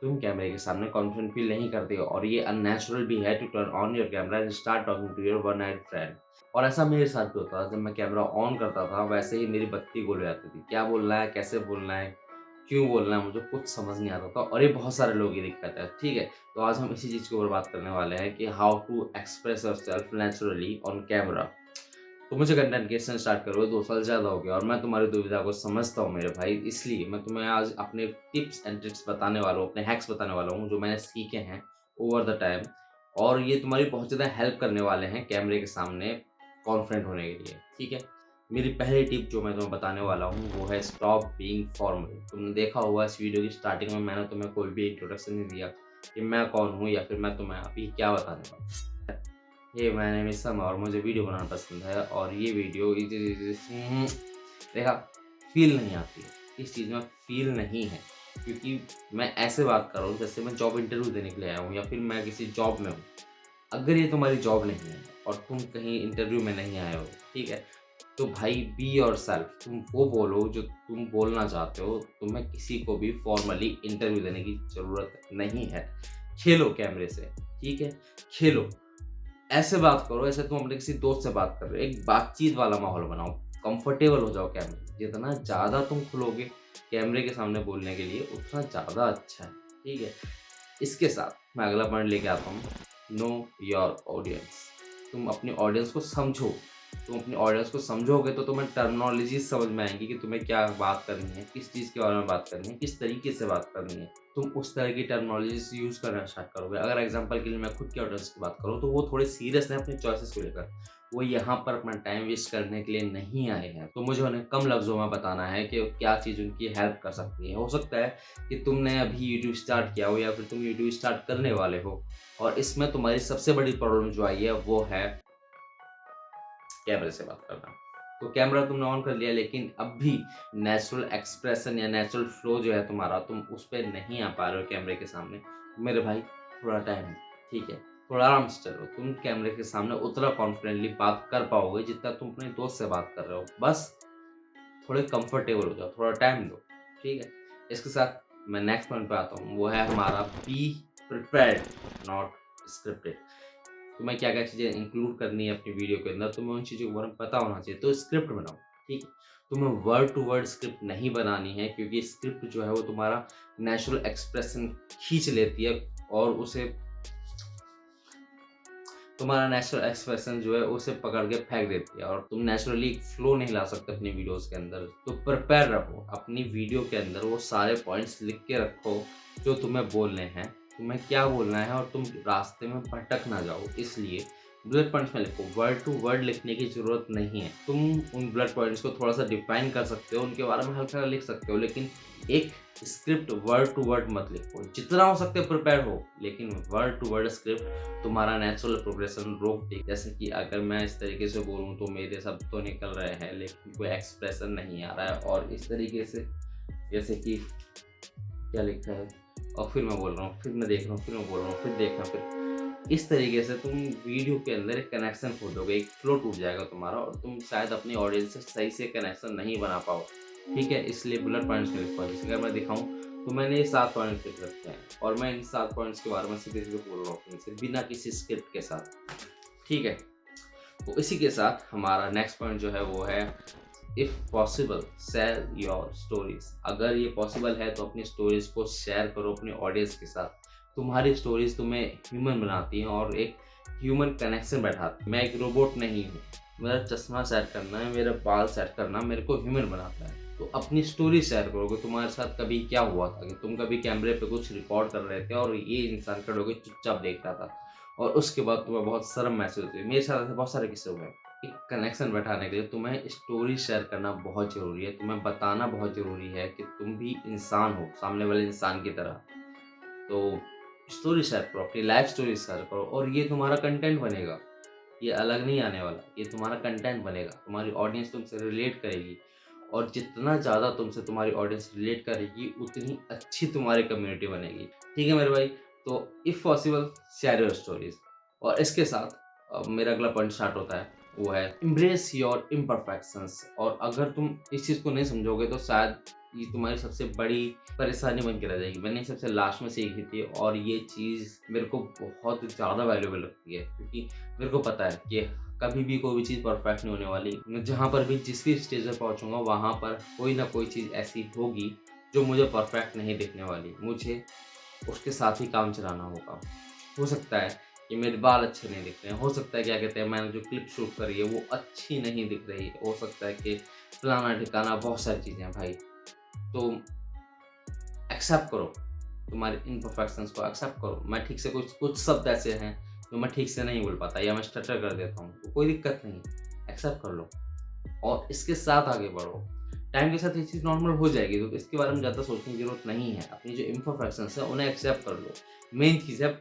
तुम कैमरे के सामने कॉन्फिडेंट फील नहीं करते हो और ये अननेचुरल भी है to turn on your camera and start talking to your one night friend. और ऐसा मेरे साथ भी होता था, जब मैं कैमरा ऑन करता था वैसे ही मेरी बत्ती गुल हो जाती थी। क्या बोलना है, कैसे बोलना है, क्यों बोलना है, मुझे कुछ समझ नहीं आता था और ये बहुत सारे लोगों की दिक्कत है, ठीक है? तो आज हम इसी चीज़ के ऊपर बात करने वाले हैं कि how to express yourself naturally on camera. तो मुझे कंटेंट क्रिएशन स्टार्ट करे हुए 2 साल ज़्यादा हो गया और मैं तुम्हारी दुविधा को समझता हूँ मेरे भाई। इसलिए मैं तुम्हें आज अपने टिप्स एंड ट्रिक्स बताने वाला हूँ, अपने हैक्स बताने वाला हूँ जो मैंने सीखे हैं ओवर द टाइम, और ये तुम्हारी बहुत ज़्यादा हेल्प करने वाले हैं कैमरे के सामने कॉन्फिडेंट होने के लिए, ठीक है? मेरी पहली टिप जो मैं तुम्हें बताने वाला हूँ वो है स्टॉप बीइंग फॉर्मल। तुमने देखा होगा इस वीडियो की स्टार्टिंग में मैंने तुम्हें कोई भी इंट्रोडक्शन नहीं दिया कि मैं कौन हूँ या फिर मैं तुम्हें अभी क्या बताने वाला हूँ। हे माय नेम इज़ समा और मुझे वीडियो बनाना पसंद है और ये वीडियो देखा, फ़ील नहीं आती है। इस चीज़ में फ़ील नहीं है, क्योंकि मैं ऐसे बात कर रहा हूँ जैसे मैं जॉब इंटरव्यू देने के लिए आया हूँ या फिर मैं किसी जॉब में हूँ। अगर ये तुम्हारी जॉब नहीं है और तुम कहीं इंटरव्यू में नहीं आए हो, ठीक है? तो भाई बी योरसेल्फ, तुम वो बोलो जो तुम बोलना चाहते हो। तुम्हें किसी को भी फॉर्मली इंटरव्यू देने की ज़रूरत नहीं है। खेलो कैमरे से, ठीक है? खेलो। ऐसे बात करो जैसे तुम अपने किसी दोस्त से बात कर रहे हो। एक बातचीत वाला माहौल बनाओ, कंफर्टेबल हो जाओ कैमरे। जितना ज़्यादा तुम खुलोगे कैमरे के सामने बोलने के लिए उतना ज़्यादा अच्छा है, ठीक है? इसके साथ मैं अगला पॉइंट लेके आता हूँ, नो योर ऑडियंस। तुम अपनी ऑडियंस को समझो। तुम अपनी ऑडियंस को समझोगे तो तुम्हें टर्मिनोलॉजीज़ समझ में आएँगी कि तुम्हें क्या बात करनी है, किस चीज़ के बारे में बात करनी है, किस तरीके से बात करनी है। तुम उस तरह की टर्मिनोलॉजीज़ यूज़ करना स्टार्ट करोगे। अगर एग्ज़ाम्पल के लिए मैं खुद की ऑडियंस की बात करूँ तो वो थोड़े सीरियस हैं अपनी चॉइसेस को लेकर। वो यहाँ पर अपना टाइम वेस्ट करने के लिए नहीं आए हैं। तो मुझे उन्हें कम लफ्ज़ों में बताना है कि क्या चीज़ उनकी हेल्प कर सकती है। हो सकता है कि तुमने अभी यूट्यूब स्टार्ट किया हो या फिर तुम यूट्यूब स्टार्ट करने वाले हो और इसमें तुम्हारी सबसे बड़ी प्रॉब्लम जो आई है वो है कैमरे से बात करना। तो कैमरा तुमने ऑन कर लिया लेकिन अब भी नेचुरल एक्सप्रेशन या नेचुरल फ्लो जो है तुम्हारा, तुम उस पे नहीं आ पा रहे हो कैमरे के सामने। मेरे भाई थोड़ा टाइम दो, ठीक है? थोड़ा आराम से चलो। तुम कैमरे के सामने उतना कॉन्फिडेंटली बात कर पाओगे जितना तुम अपने दोस्त से बात कर रहे हो। बस थोड़े कंफर्टेबल हो जाओ, थोड़ा टाइम दो, ठीक है? इसके साथ मैं नेक्स्ट पॉइंट पे आता हूँ, वो है हमारा बी प्रिपेयर्ड नॉट स्क्रिप्टेड। तुम्हें क्या-क्या चीज़ें इंक्लूड करनी है अपनी वीडियो के अंदर, तुम्हें उन चीज़ों के बारे में पता होना चाहिए, तो स्क्रिप्ट बनाओ, ठीक है? तुम्हें वर्ड टू वर्ड स्क्रिप्ट नहीं बनानी है क्योंकि स्क्रिप्ट जो है वो तुम्हारा नेचुरल एक्सप्रेशन खींच लेती है और उसे तुम्हारा नेचुरल एक्सप्रेशन जो है उसे पकड़ के फेंक देती है और तुम नेचुरली फ्लो नहीं ला सकते अपनी वीडियोज़ के अंदर। तो प्रिपेयर रहो, अपनी वीडियो के अंदर वो सारे पॉइंट्स लिख के रखो जो तुम्हें बोलने हैं, तुम्हें क्या बोलना है और तुम रास्ते में भटक ना जाओ। इसलिए बुलेट पॉइंट्स में लिखो, वर्ड टू वर्ड लिखने की ज़रूरत नहीं है। तुम उन बुलेट पॉइंट्स को थोड़ा-सा डिफाइन कर सकते हो, उनके बारे में हल्का लिख सकते हो, लेकिन एक स्क्रिप्ट वर्ड टू वर्ड मत लिखो। जितना हो सकता है प्रिपेयर हो, लेकिन वर्ड टू वर्ड स्क्रिप्ट तुम्हारा नेचुरल प्रोग्रेशन रोक देगी। जैसे कि अगर मैं इस तरीके से बोलूँ तो मेरे शब्द तो निकल रहे हैं लेकिन कोई एक्सप्रेशन नहीं आ रहा है, और इस तरीके से जैसे कि क्या लिखा है और फिर मैं बोल रहा हूँ, फिर मैं देख रहा हूँ, फिर मैं बोल रहा हूँ, फिर देख रहा हूँ, फिर इस तरीके से तुम वीडियो के अंदर एक कनेक्शन खो दोगे, एक फ्लो टूट जाएगा तुम्हारा और तुम शायद अपनी ऑडियंस से सही से कनेक्शन नहीं बना पाओ, ठीक है? इसलिए बुलेट पॉइंट्स में लिखो। जैसे अगर मैं दिखाऊँ तो मैंने ये 7 पॉइंट्स लिख रखे हैं और मैं इन 7 पॉइंट्स के बारे में सीधे-सीधे बोल रहा हूँ अपने से, बिना किसी स्क्रिप्ट के साथ, ठीक है? तो इसी के साथ हमारा नेक्स्ट पॉइंट जो है वो है, if possible share your stories. अगर ये पॉसिबल है तो अपनी स्टोरीज़ को शेयर करो अपनी ऑडियंस के साथ। तुम्हारी स्टोरीज़ तुम्हें ह्यूमन बनाती हैं और एक ह्यूमन कनेक्शन बैठाती हैं। मैं एक रोबोट नहीं हूँ। मेरा चश्मा सेट करना है, मेरे बाल सेट करना मेरे को ह्यूमन बनाता है। तो अपनी स्टोरी शेयर करो कि तुम्हारे साथ कभी क्या हुआ था, कि तुम कभी कैमरे पे कुछ रिकॉर्ड कर रहे थे और ये इंसान खड़े होके चुपचाप देख रहा था और उसके बाद तुम्हें बहुत शर्म महसूस हुई। मेरे साथ ऐसे बहुत सारे किस्से हुए हैं। एक कनेक्शन बैठाने के लिए तुम्हें स्टोरी शेयर करना बहुत ज़रूरी है। तुम्हें बताना बहुत ज़रूरी है कि तुम भी इंसान हो, सामने वाले इंसान की तरह। तो स्टोरी शेयर करो, अपनी लाइफ़ स्टोरी शेयर करो और ये तुम्हारा कंटेंट बनेगा। ये अलग नहीं आने वाला, ये तुम्हारा कंटेंट बनेगा। तुम्हारी ऑडियंस तुमसे रिलेट करेगी और जितना ज़्यादा तुमसे तुम्हारी ऑडियंस रिलेट करेगी, उतनी अच्छी तुम्हारी कम्युनिटी बनेगी। ठीक है मेरे भाई? तो if possible share your stories. और इसके साथ मेरा अगला पॉइंट स्टार्ट होता है, वो है एम्ब्रेस योर इम्परफेक्शंस। और अगर तुम इस चीज़ को नहीं समझोगे तो शायद ये तुम्हारी सबसे बड़ी परेशानी बन के रह जाएगी। मैंने सबसे लास्ट में सीखी थी और ये चीज़ मेरे को बहुत ज़्यादा वैल्यूएबल लगती है, क्योंकि मेरे को पता है कि कभी भी कोई भी चीज़ परफेक्ट नहीं होने वाली। मैं जहाँ पर भी जिस भी स्टेज पे पहुँचूँगा वहाँ पर कोई ना कोई चीज़ ऐसी होगी जो मुझे परफेक्ट नहीं दिखने वाली। मुझे उसके साथ ही काम चलाना होगा। हो सकता है कि मेरे बाल अच्छे नहीं दिख रहे हैं, हो सकता है क्या कहते हैं मैंने जो क्लिप शूट करी है वो अच्छी नहीं दिख रही है, हो सकता है कि फलाना-ढिकाना बहुत सारी चीज़ें हैं भाई। तो एक्सेप्ट करो, तुम्हारे इम्परफेक्शंस को एक्सेप्ट करो। मैं ठीक से कुछ कुछ शब्द ऐसे हैं जो मैं ठीक से नहीं बोल पाता या मैं स्टटर कर देता हूँ, तो कोई दिक्कत नहीं, एक्सेप्ट कर लो और इसके साथ आगे बढ़ो। टाइम के साथ ये चीज़ नॉर्मल हो जाएगी, तो इसके बारे में ज़्यादा सोचने की ज़रूरत नहीं है। अपनी जो इम्परफेक्शंस है उन्हें एक्सेप्ट कर लो। मेन चीज़ है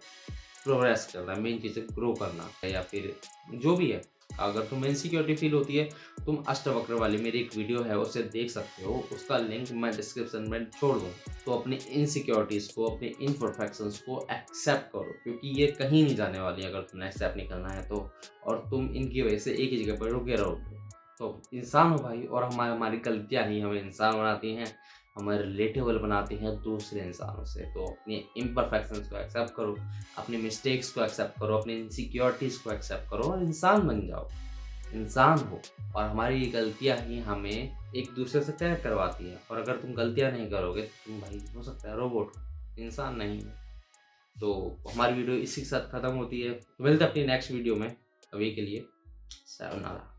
प्रोग्रेस करना, मेन चीज़ है ग्रो करना या फिर जो भी है। अगर तुम्हें इनसिक्योरिटी फील होती है, तुम अष्टवक्र वाली मेरी एक वीडियो है उसे देख सकते हो, उसका लिंक मैं डिस्क्रिप्शन में छोड़ दूँ। तो अपनी इनसिक्योरिटीज़ को, अपने इम्परफेक्शंस को एक्सेप्ट करो, क्योंकि ये कहीं नहीं जाने वाली अगर तुमने एक्सेप्ट नहीं करना है तो, और तुम इनकी वजह से एक ही जगह पर रुके रहोगे। तो इंसान हो भाई, और हमारी गलतियाँ ही हमें इंसान बनाती हैं, हमें रिलेटेबल बनाती हैं दूसरे इंसानों से। तो अपनी इम्परफेक्शंस को एक्सेप्ट करो, अपनी मिस्टेक्स को एक्सेप्ट करो, अपनी इनसिक्योरिटीज़ को एक्सेप्ट करो और इंसान बन जाओ। इंसान हो, और हमारी ये गलतियाँ ही हमें एक दूसरे से कनेक्ट करवाती हैं, और अगर तुम गलतियाँ नहीं करोगे तो तुम भाई हो सकता है रोबोट हो, इंसान नहीं हो। तो हमारी वीडियो इसी के साथ खत्म होती है। तो मिलते हैं अपनी नेक्स्ट वीडियो में। अभी के लिए सायोनारा।